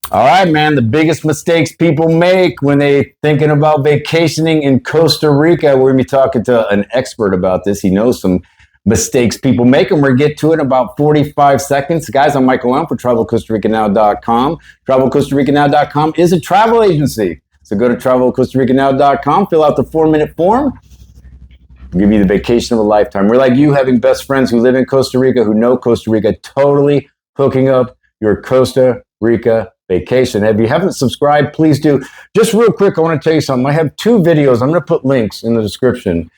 All right, man. The biggest mistakes people make when they thinking about vacationing in Costa Rica. We're gonna be talking to an expert about this. He knows some mistakes people make, and we're gonna get to it in about 45 seconds. Guys, I'm Michael Allen for TravelCostaRicaNow.com. TravelCostaRicaNow.com is a travel agency. So go to TravelCostaRicaNow.com, fill out the 4-minute form. We'll give you the vacation of a lifetime. We're like you, having best friends who live in Costa Rica, who know Costa Rica, totally hooking up your Costa Rica vacation. If you haven't subscribed, please do. Just real quick, I want to tell you something. I have 2 videos. I'm going to put links in the description.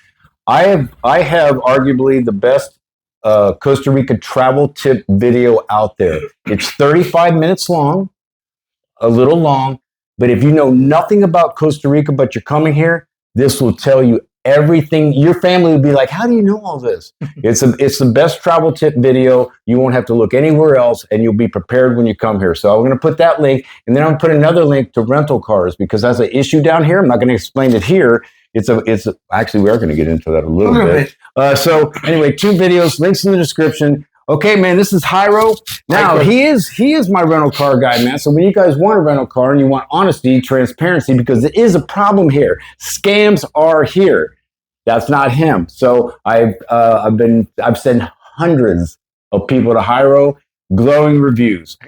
I have arguably the best Costa Rica travel tip video out there. It's 35 minutes long, a little long, but if you know nothing about Costa Rica, but you're coming here, this will tell you everything. Your family will be like, how do you know all this? It's the best travel tip video. You won't have to look anywhere else, and you'll be prepared when you come here. So I'm going to put that link, and then I'm going to put another link to rental cars, because that's an issue down here. I'm not going to explain it here. Actually, we are going to get into that a little bit. So anyway, 2 videos, links in the description. Okay, man, this is Jairo. Now, he is my rental car guy, man. So when you guys want a rental car and you want honesty, transparency, because there is a problem here. Scams are here. That's not him. So I've sent hundreds of people to Jairo, glowing reviews. I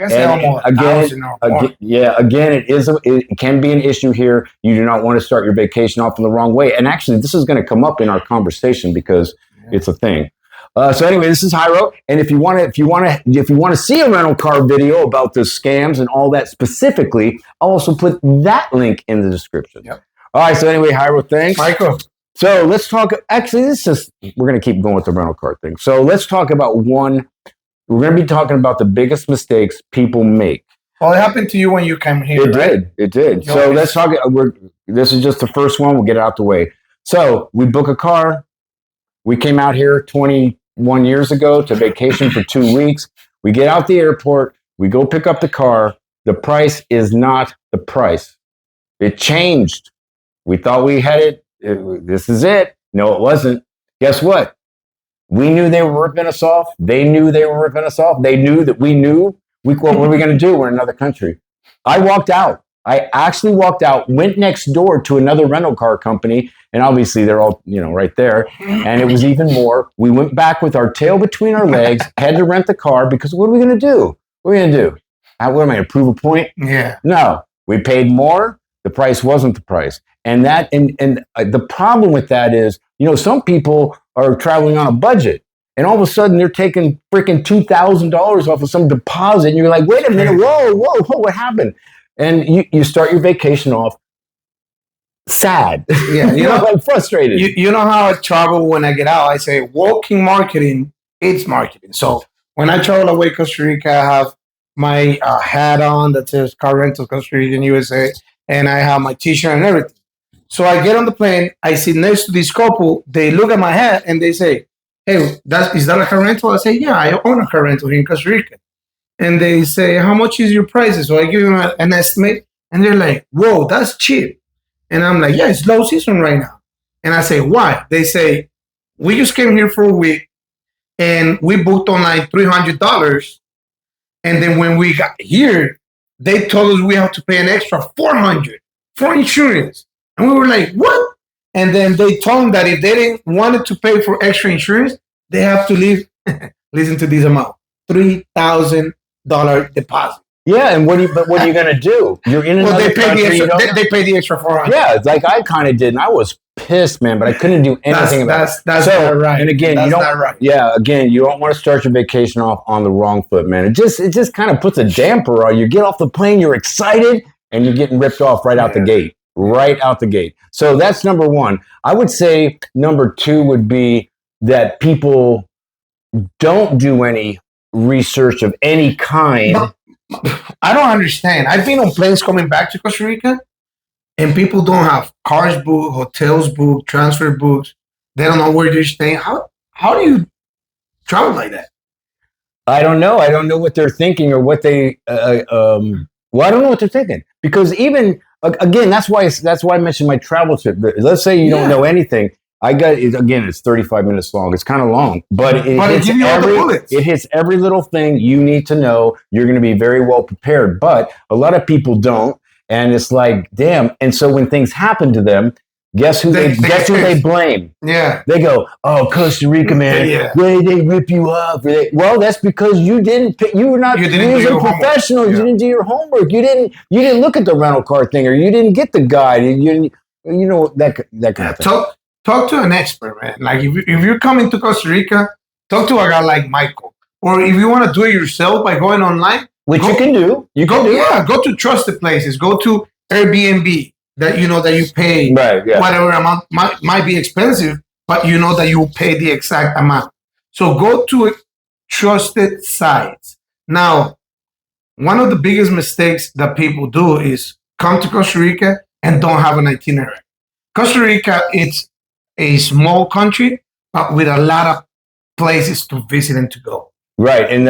guess again, it can be an issue here. You do not want to start your vacation off in the wrong way. And actually, this is going to come up in our conversation because it's a thing. So anyway, this is Jairo, and if you want to see a rental car video about the scams and all that specifically, I'll also put that link in the description. Yep. All right. So anyway, Jairo, thanks, Michael. So let's talk. Actually, we're going to keep going with the rental car thing. So let's talk about one. We're going to be talking about the biggest mistakes people make. Well, it happened to you when you came here. It did. So let's talk. This is just the first one. We'll get it out the way. So we book a car. We came out here 21 years ago to vacation for 2 weeks. We get out the airport. We go pick up the car. The price is not the price. It changed. We thought we had it. This is it. No, it wasn't. Guess what? We knew they were ripping us off. They knew they were ripping us off. They knew that we knew. What were we going to do? We're in another country. I walked out. I actually walked out, went next door to another rental car company, and obviously they're all, right there. And it was even more. We went back with our tail between our legs, had to rent the car because what are we going to do? What are we going to do? What am I going to prove a point? Yeah. No, we paid more. The price wasn't the price. And the problem with that is, some people are traveling on a budget, and all of a sudden they're taking freaking $2,000 off of some deposit, and you're like, wait a minute, whoa, what happened? And you start your vacation off sad. Yeah, like frustrated. You know how I travel when I get out? I say walking marketing, it's marketing. So when I travel away to Costa Rica, I have my hat on that says Car Rental Costa Rica in USA, and I have my t-shirt and everything. So I get on the plane, I sit next to this couple, they look at my hat and they say, hey, is that a car rental? I say, yeah, I own a car rental here in Costa Rica. And they say, how much is your prices? So I give them an estimate, and they're like, whoa, that's cheap. And I'm like, yeah, it's low season right now. And I say, why? They say, we just came here for a week, and we booked on like $300. And then when we got here, they told us we have to pay an extra $400 for insurance. And we were like, what? And then they told them that if they didn't wanted to pay for extra insurance, they have to leave, listen to this amount, $3,000 deposit. Yeah, and what are you going to do? You're in another country. They pay the extra $400. Yeah, it's like I kind of did, and I was pissed, man, but I couldn't do anything about it. That's not right. And again, you don't want to start your vacation off on the wrong foot, man. It just kind of puts a damper on you. Get off the plane, you're excited, and you're getting ripped off right out the gate. Right out the gate. So that's number one. I would say number 2 would be that people don't do any research of any kind. I don't understand. I've been on planes coming back to Costa Rica, and people don't have cars booked, hotels booked, transfer books. They don't know where they're staying. How do you travel like that? I don't know. I don't know what they're thinking or what they. I don't know what they're thinking, because even again, that's why I mentioned my travel trip. Let's say you don't know anything. I got it again. It's 35 minutes long. It's kind of long, but it gives you all the bullets. It hits every little thing you need to know. You're going to be very well prepared. But a lot of people don't, and it's like, damn. And so when things happen to them, guess who they blame? Yeah, they go, "Oh, Costa Rica, man, they rip you off." Well, that's because you didn't. You were not. You were a professional. You didn't do your homework. You didn't look at the rental car thing, or you didn't get the guide. You know that kind of thing. Talk to an expert, man. Like if you're coming to Costa Rica, talk to a guy like Michael. Or if you want to do it yourself by going online, which you can do. Go to trusted places. Go to Airbnb that you know that you pay whatever amount might be expensive, but you know that you pay the exact amount. So go to trusted sites. Now, one of the biggest mistakes that people do is come to Costa Rica and don't have an itinerary. Costa Rica, it's a small country, but with a lot of places to visit and to go. Right, and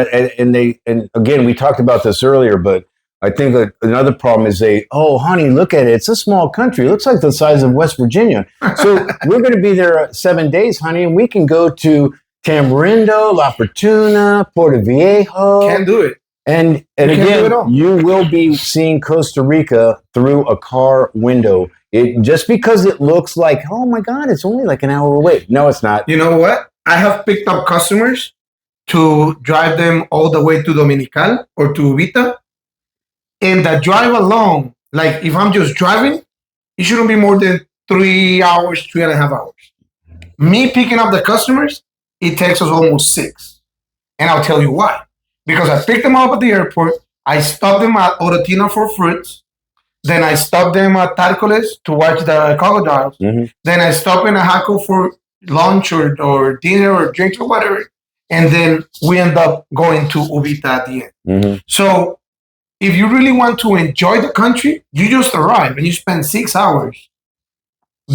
again, we talked about this earlier, but I think that another problem is honey, look at it. It's a small country. It looks like the size of West Virginia. So we're going to be there 7 days, honey, and we can go to Tamarindo, La Fortuna, Puerto Viejo. Can't do it. And again, you will be seeing Costa Rica through a car window. Just because it looks like, oh my God, it's only like an hour away. No, it's not. You know what? I have picked up customers to drive them all the way to Dominical or to Ubita. And the drive along, like if I'm just driving, it shouldn't be more than 3 hours, 3.5 hours. Me picking up the customers, it takes us almost 6. And I'll tell you why. Because I picked them up at the airport. I stopped them at Orotina for fruits. Then I stopped them at Tárcoles to watch the crocodiles. Mm-hmm. Then I stopped in Ajaco for lunch or dinner or drinks or whatever. And then we end up going to Ubita at the end. Mm-hmm. So if you really want to enjoy the country, you just arrive and you spend 6 hours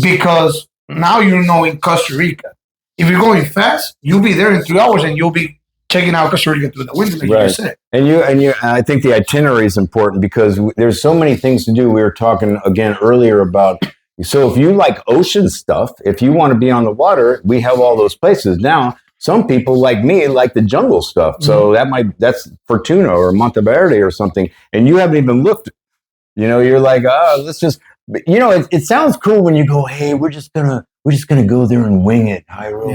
because now you're knowing Costa Rica. If you're going fast, you'll be there in 3 hours and you'll be checking out Costa Rica through the window, like you just said. And I think the itinerary is important because there's so many things to do. We were talking again earlier about, so if you like ocean stuff, if you want to be on the water, we have all those places. Now, some people like me like the jungle stuff. So that's Fortuna or Monteverde or something. And you haven't even looked, you're like, let's just, it sounds cool when you go, hey, we're just gonna go there and wing it, Jairo.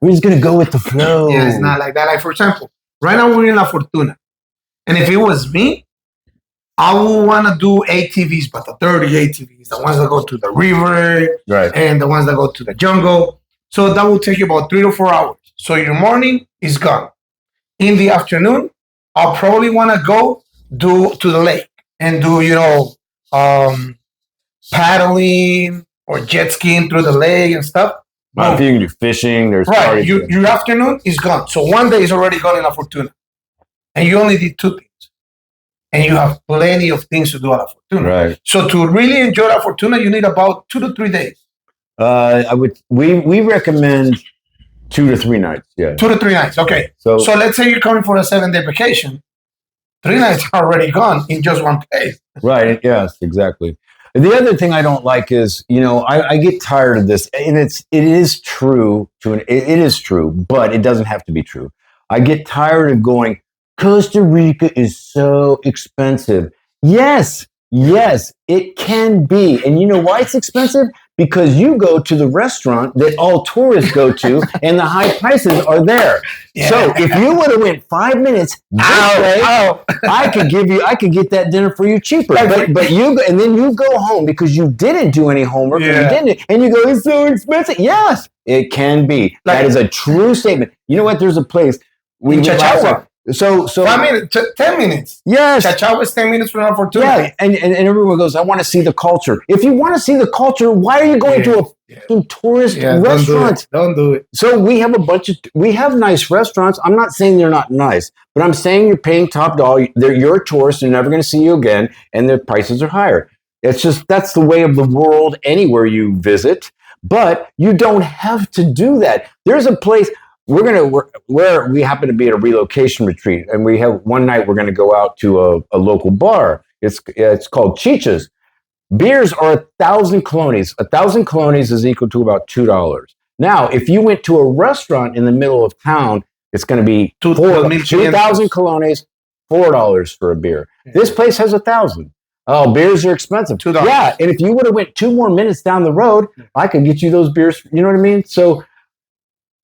We're just gonna go with the flow. Yeah, it's not like that. Like for example, right now we're in La Fortuna, and if it was me, I would want to do ATVs, but the dirty ATVs, the ones that go to the river, and the ones that go to the jungle. So that will take you about 3 to 4 hours. So your morning is gone. In the afternoon, I'll probably want to go to the lake and do paddling or jet skiing through the lake and stuff. If you can do fishing, there's your afternoon is gone. So one day is already gone in La Fortuna. And you only did 2 things. And you have plenty of things to do at La Fortuna. Right. So to really enjoy La Fortuna, you need about 2 to 3 days. We recommend 2 to 3 nights. Yeah. 2 to 3 nights. Okay. So let's say you're coming for a 7-day vacation. 3 nights are already gone in just one place. Right. Yes, exactly. The other thing I don't like is, I get tired of this, and it is true, but it doesn't have to be true. I get tired of going, Costa Rica is so expensive. Yes, it can be. And you know why it's expensive? Because you go to the restaurant that all tourists go to and the high prices are there. Yeah. So if you would have went 5 minutes this way, I could get that dinner for you cheaper. But you go, and then you go home because you didn't do any homework and you go, it's so expensive. Yes, it can be. That is a true statement. You know what? There's a place in Chachagua. So 10 mintours. Yes. Chachagua is 10 minutes from La Fortuna. Yeah, and everyone goes, I want to see the culture. If you want to see the culture, why are you going to a tourist restaurant? Don't do it. So we have nice restaurants. I'm not saying they're not nice, but I'm saying you're paying top dollar. You're a tourist. They're never going to see you again, and their prices are higher. It's just, that's the way of the world anywhere you visit, but you don't have to do that. There's a place... where we happen to be at a relocation retreat, and we have one night we're going to go out to a local bar. It's called Chicha's. Beers are 1,000 colones. 1,000 colones is equal to about $2. Now, if you went to a restaurant in the middle of town, it's going to be 2,000 colones, $4 for a beer. Yeah. This place has 1,000. Oh, beers are expensive. $2. Yeah, and if you would have went 2 more minutes down the road, I could get you those beers. You know what I mean? So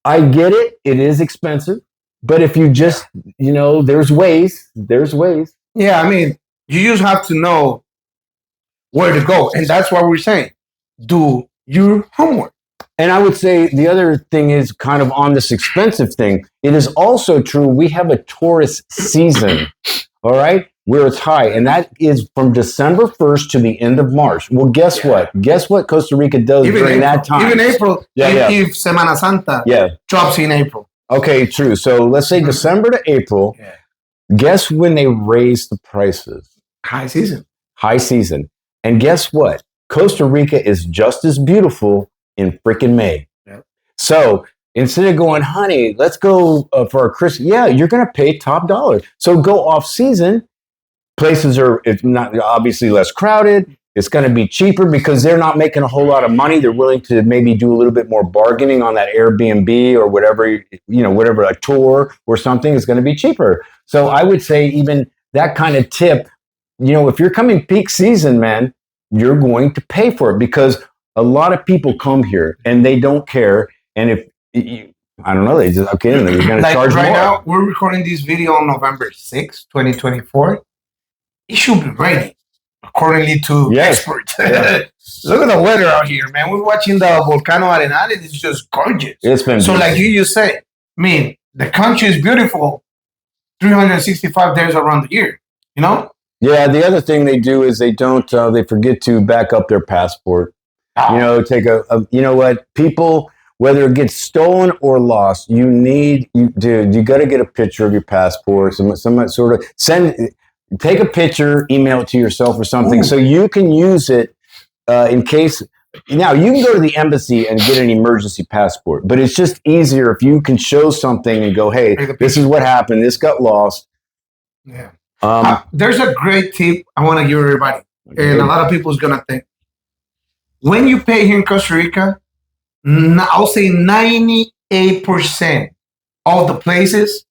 I get it. It is expensive. But if you just, there's ways. There's ways. Yeah, I mean, you just have to know where to go. And that's what we're saying. Do your homework. And I would say the other thing is kind of on this expensive thing. It is also true. We have a tourist season, all right, where it's high. And that is from December 1st to the end of March. Well, guess what? Guess what Costa Rica does during that time? Even April. If Semana Santa drops in April. Okay, true. So let's say December to April. Yeah. Guess when they raise the prices? High season. High season. And guess what? Costa Rica is just as beautiful in freaking May. Yep. So instead of going, honey, let's go for our Christmas. Yeah, you're going to pay top dollar. So go off season. Places are, it's not obviously less crowded. It's going to be cheaper because they're not making a whole lot of money. They're willing to maybe do a little bit more bargaining on that Airbnb or whatever, whatever, a tour or something is going to be cheaper. So I would say even that kind of tip, if you're coming peak season, man, you're going to pay for it because a lot of people come here and they don't care. And I don't know, they just, okay, they're going to charge right more. Now, we're recording this video on November 6th, 2024. It should be ready, accordingly to experts. Yeah. Look at the weather out here, man. We're watching the Volcano Arenal. It's just gorgeous. It's been so, like you just said, the country is beautiful 365 days around the year, Yeah, the other thing they do is they forget to back up their passport. Take people, whether it gets stolen or lost, you got to get a picture of your passport, some sort of take a picture, email it to yourself or something. Ooh. So you can use it in case. Now you can go to the embassy and get an emergency passport, but it's just easier if you can show something and go, hey, this is what happened. This got lost. Yeah. There's a great tip I want to give everybody. And a lot of people is going to think, when you pay here in Costa Rica, I'll say 98% of the places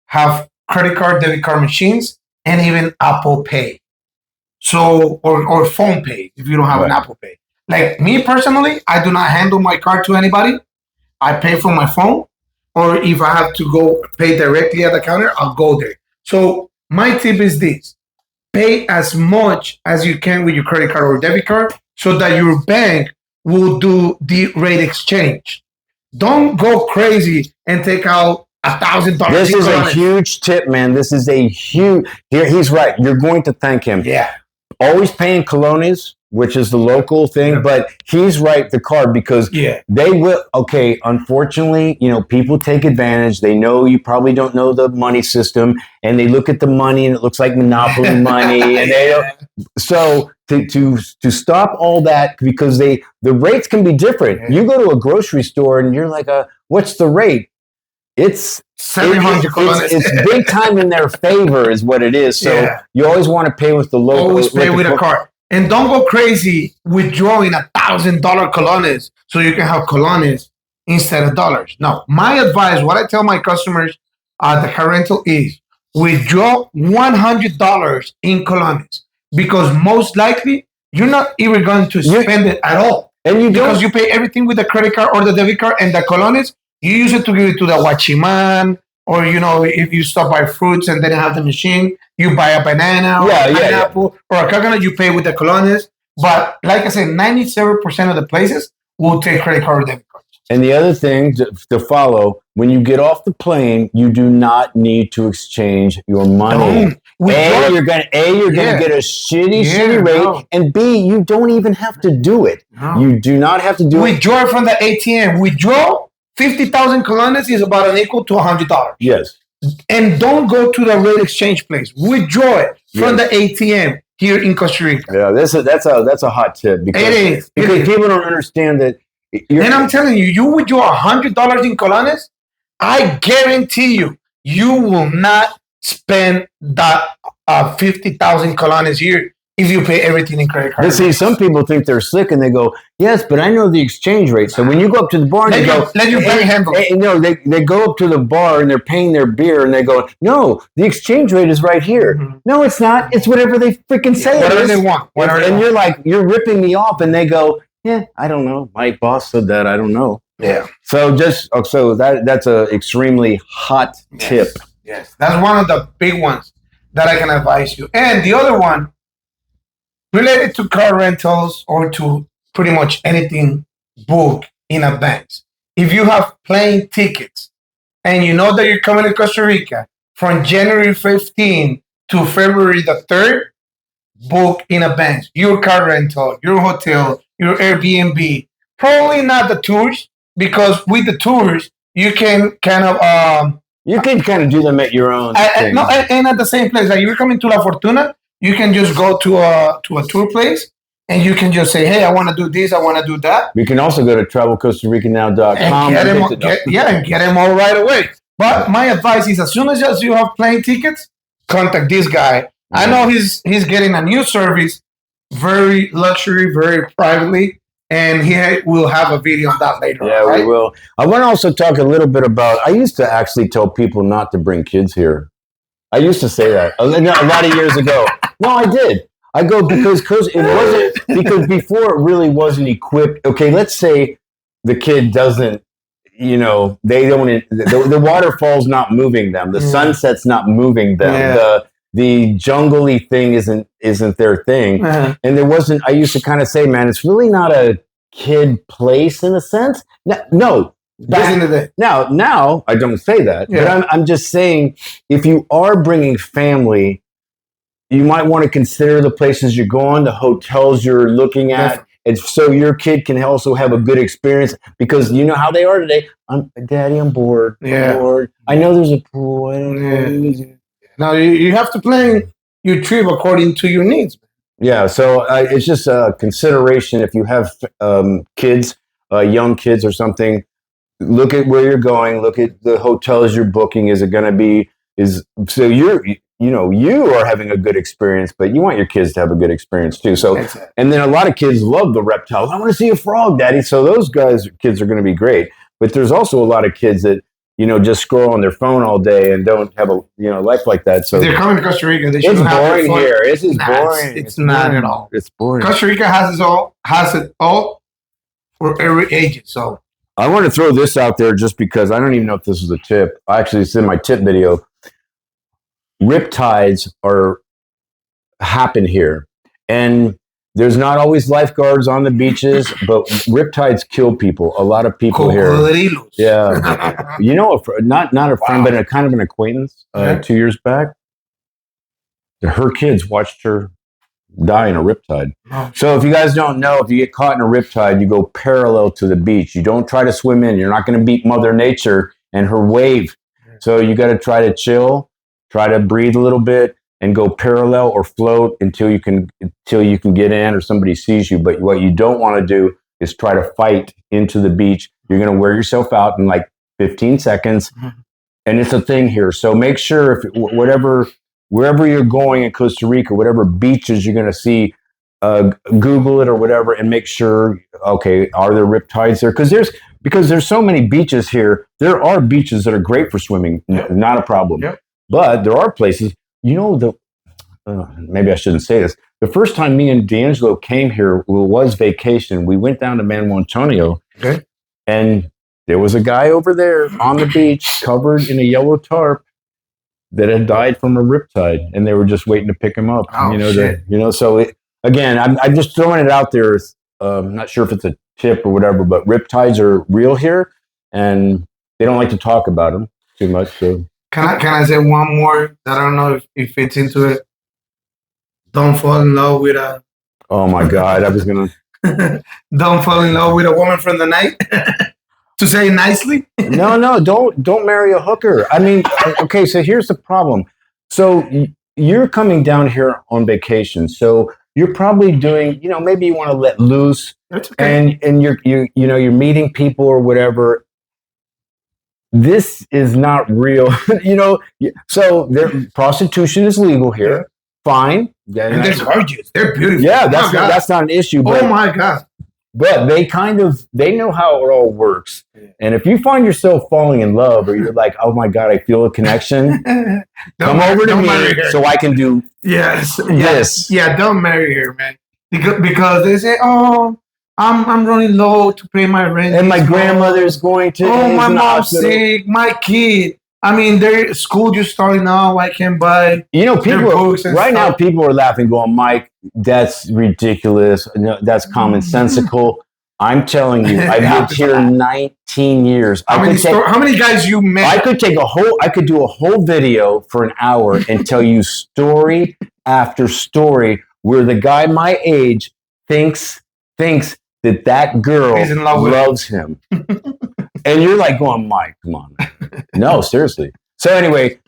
have credit card, debit card machines, and even Apple Pay. So, or phone pay if you don't have an Apple Pay. Like me personally, I do not handle my card to anybody. I pay for my phone, or if I have to go pay directly at the counter, I'll go there. So my tip is this: pay as much as you can with your credit card or debit card so that your bank will do the rate exchange. Don't go crazy and take out $1,000. This is a huge tip, man. This is a huge. He's right. You're going to thank him. Yeah. Always paying colones, which is the local thing, but he's right, the card, because they will, unfortunately, people take advantage. They know you probably don't know the money system, and they look at the money and it looks like Monopoly money. And they don't, so to stop all that, because the rates can be different. Yeah. You go to a grocery store and you're like, what's the rate? It's 700 colones. It's big time in their favor is what it is. So you always want to pay with the local. Always pay with a card. And don't go crazy withdrawing $1,000 colones so you can have colones instead of dollars. No, my advice, what I tell my customers at the car rental is withdraw $100 in colones, because most likely you're not even going to spend it at all. And because you pay everything with the credit card or the debit card, and the colones, you use it to give it to the watchman, or, if you stop by fruits and then have the machine, you buy a banana or a pineapple or a coconut, you pay with the colones. But like I said, 97% of the places will take credit card or debit cards. And the other thing to follow, when you get off the plane, you do not need to exchange your money. You're gonna get a shitty rate, and B, you don't even have to do it. No. You do not have to do it. Withdraw from the ATM. Withdraw 50,000 colones is about an equal to $100. Yes. And don't go to the rate exchange place. Withdraw it from the ATM here in Costa Rica. Yeah, that's a hot tip, because people don't understand that. And I'm telling you, you withdraw $100 in colones, I guarantee you will not spend that 50,000 colones here if you pay everything in credit card. But see, some people think they're slick and they go, yes, but I know the exchange rate. So when you go up to the bar and they go, let your bank handle it. No, they go up to the bar and they're paying their beer and they go, no, the exchange rate is right here. Mm-hmm. No, it's not. It's whatever they freaking say. Whatever they want. And you're like, you're ripping me off. And they go, yeah, I don't know. My boss said that. I don't know. Yeah. So that's a extremely hot tip. Yes. That's one of the big ones that I can advise you. And the other one, related to car rentals or to pretty much anything book in advance. If you have plane tickets and you know that you're coming to Costa Rica from January 15th to February the 3rd, book in advance. Your car rental, your hotel, your Airbnb. Probably not the tours, because with the tours, you can kind of... you can kind of do them at your own and at the same place. Like you're coming to La Fortuna, you can just go to a tour place and you can just say, hey, I want to do this, I want to do that. You can also go to travelcostaricanow.com and get them all right away. But my advice is, as soon as you have plane tickets, contact this guy. Mm-hmm. I know he's getting a new service, very luxury, very privately, and he will have a video on that later. Yeah, right? We will. I want to also talk a little bit about, I used to actually tell people not to bring kids here. I used to say that a lot of years ago. No, I did. I go because it wasn't, because before it really wasn't equipped. Okay, let's say the kid doesn't, they don't, the waterfall's not moving them. The sunset's not moving them. Yeah. The jungly thing isn't their thing. Uh-huh. And there wasn't, I used to kind of say, man, it's really not a kid place in a sense. No. Back into the now I don't say that, but I'm just saying, if you are bringing family, you might want to consider the places you're going, the hotels you're looking at, and so your kid can also have a good experience, because you know how they are today. Daddy, I'm bored. Yeah. I'm bored. I know there's a pool. I don't know. Now you have to plan your trip according to your needs. Yeah, so it's just a consideration. If you have kids, young kids or something, look at where you're going. Look at the hotels you're booking. Is it going to be? So you are having a good experience, but you want your kids to have a good experience too. So, and then a lot of kids love the reptiles. I want to see a frog, Daddy. So those kids are going to be great. But there's also a lot of kids that just scroll on their phone all day and don't have a life like that. So they're coming to Costa Rica. It's boring here. This is boring. It's not at all. It's boring. Costa Rica has it all for every age. So I want to throw this out there just because I don't even know if this is a tip. Actually, it's in my tip video. Riptides happen here, and there's not always lifeguards on the beaches, but riptides kill people. A lot of people here. Yeah, not a friend, but kind of an acquaintance. 2 years back, her kids watched her die in a riptide. Oh. So if you guys don't know, if you get caught in a riptide, you go parallel to the beach. You don't try to swim in. You're not going to beat Mother Nature and her wave. So you got to try to chill, try to breathe a little bit, and go parallel or float until you can get in or somebody sees you. But what you don't want to do is try to fight into the beach. You're going to wear yourself out in like 15 seconds. Mm-hmm. And it's a thing here. So make sure wherever you're going in Costa Rica, whatever beaches you're going to see, Google it or whatever, and make sure, okay, are there riptides there? Because there's so many beaches here. There are beaches that are great for swimming, not a problem. Yep. But there are places, maybe I shouldn't say this. The first time me and D'Angelo came here was vacation. We went down to Manuel Antonio, and there was a guy over there on the beach covered in a yellow tarp that had died from a riptide, and they were just waiting to pick him up. Oh, shit. So again, I'm just throwing it out there. I'm not sure if it's a tip or whatever, but riptides are real here, and they don't like to talk about them too much. So can I say one more that I don't know if it fits into it? Don't fall in love with a... Oh my God, I was going to... Don't fall in love with a woman from the night? To say nicely? No, don't marry a hooker. I mean, okay, so here's the problem. So you're coming down here on vacation, so you're probably doing, maybe you want to let loose, and you're meeting people or whatever. This is not real, So prostitution is legal here. fine. And they're gorgeous. They're beautiful. Yeah, that's not an issue. But, oh my God. But they know how it all works. And if you find yourself falling in love, or you're like, oh my God, I feel a connection, come over to me so I can do this. Yeah, don't marry her, man. Because they say, oh, I'm running low to pay my rent. And my grandmother's going to. Oh, my mom's sick. My kid. I mean, their school just starting now. I can buy. You know, now people are laughing, going, Mike, that's ridiculous. No, that's commonsensical. I'm telling you, I've lived here 19 years. How many guys you met? I could do a whole video for an hour and tell you story after story where the guy my age thinks that girl loves him. And you're like going, Mike, come on. No, seriously. So anyway,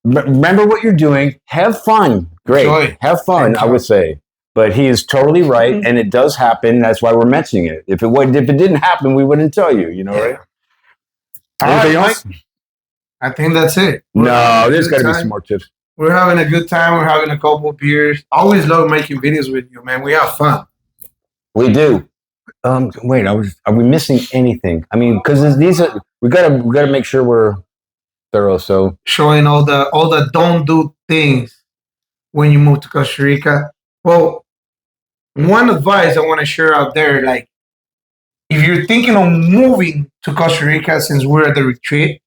remember what you're doing. Have fun. Great. Enjoy. Have fun, I would say. But he is totally right, and it does happen. That's why we're mentioning it. If it didn't happen, we wouldn't tell you. You know, right? Anything else? I think that's it. No, there's got to be some more tips. We're having a good time. We're having a couple of beers. Always love making videos with you, man. We have fun. We do. Wait, are we missing anything? I mean, because we gotta make sure we're thorough. So showing all the don't do things when you move to Costa Rica. Well, one advice I want to share out there, like if you're thinking of moving to Costa Rica, since we're at the retreat,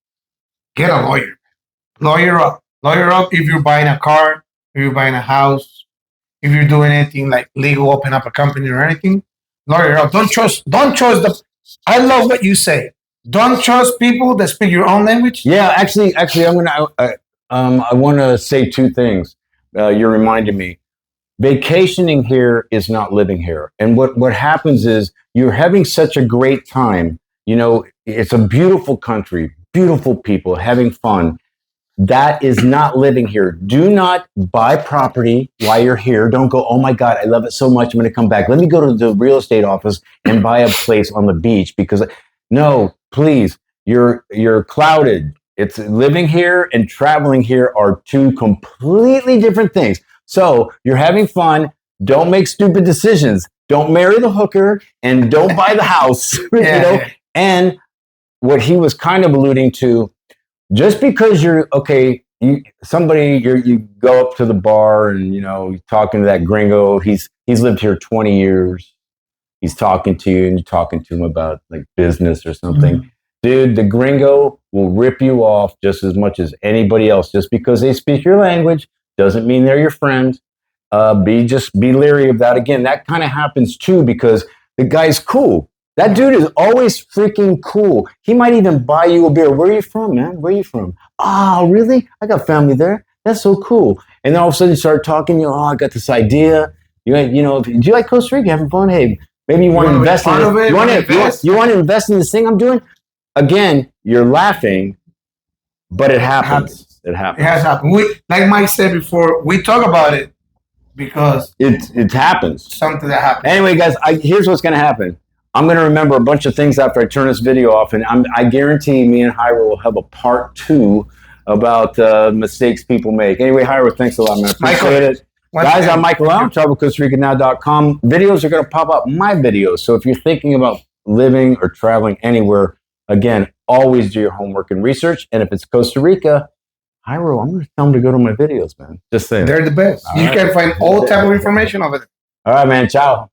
get a lawyer. Lawyer up if you're buying a car, if you're buying a house, if you're doing anything like legal, open up a company or anything. Lawyer up. Don't trust I love what you say. Don't trust people that speak your own language. Yeah, actually, I want to say two things. You reminded me. Vacationing here is not living here. And what happens is you're having such a great time. You know, it's a beautiful country, beautiful people, having fun. That is not living here. Do not buy property while you're here. Don't go, oh my God, I love it so much. I'm going to come back. Let me go to the real estate office and buy a place on the beach, because no, please, you're clouded. It's living here and traveling here are two completely different things. So you're having fun. Don't make stupid decisions. Don't marry the hooker and don't buy the house. And what he was kind of alluding to, just because you go up to the bar and you're talking to that gringo. He's lived here 20 years. He's talking to you and you're talking to him about like business or something. Mm-hmm. Dude, the gringo will rip you off just as much as anybody else. Just because they speak your language doesn't mean they're your friend. Be leery of that. Again, that kind of happens too because the guy's cool. That dude is always freaking cool. He might even buy you a beer. Where are you from, man? Where are you from? Oh, really? I got family there. That's so cool. And then all of a sudden you start talking, I got this idea. Do you like Costa Rica? Having fun? Hey, maybe you want to invest in it. You want to invest in this thing I'm doing? Again, you're laughing, but it happens. It happens. It has happened. Like Mike said before, we talk about it because it happens. Something that happens. Anyway, guys, here's what's going to happen. I'm going to remember a bunch of things after I turn this video off, and I guarantee me and Jairo will have a part 2 about mistakes people make. Anyway, Jairo, thanks a lot, man. Appreciate it. Guys, I'm Michael Lau, TravelCostaRicaNow.com. Videos are going to pop up, my videos. So if you're thinking about living or traveling anywhere, again, always do your homework and research. And if it's Costa Rica, Jairo, I'm going to tell them to go to my videos, man. Just saying. They're the best. You can find all type of information over there. All right, man. Ciao.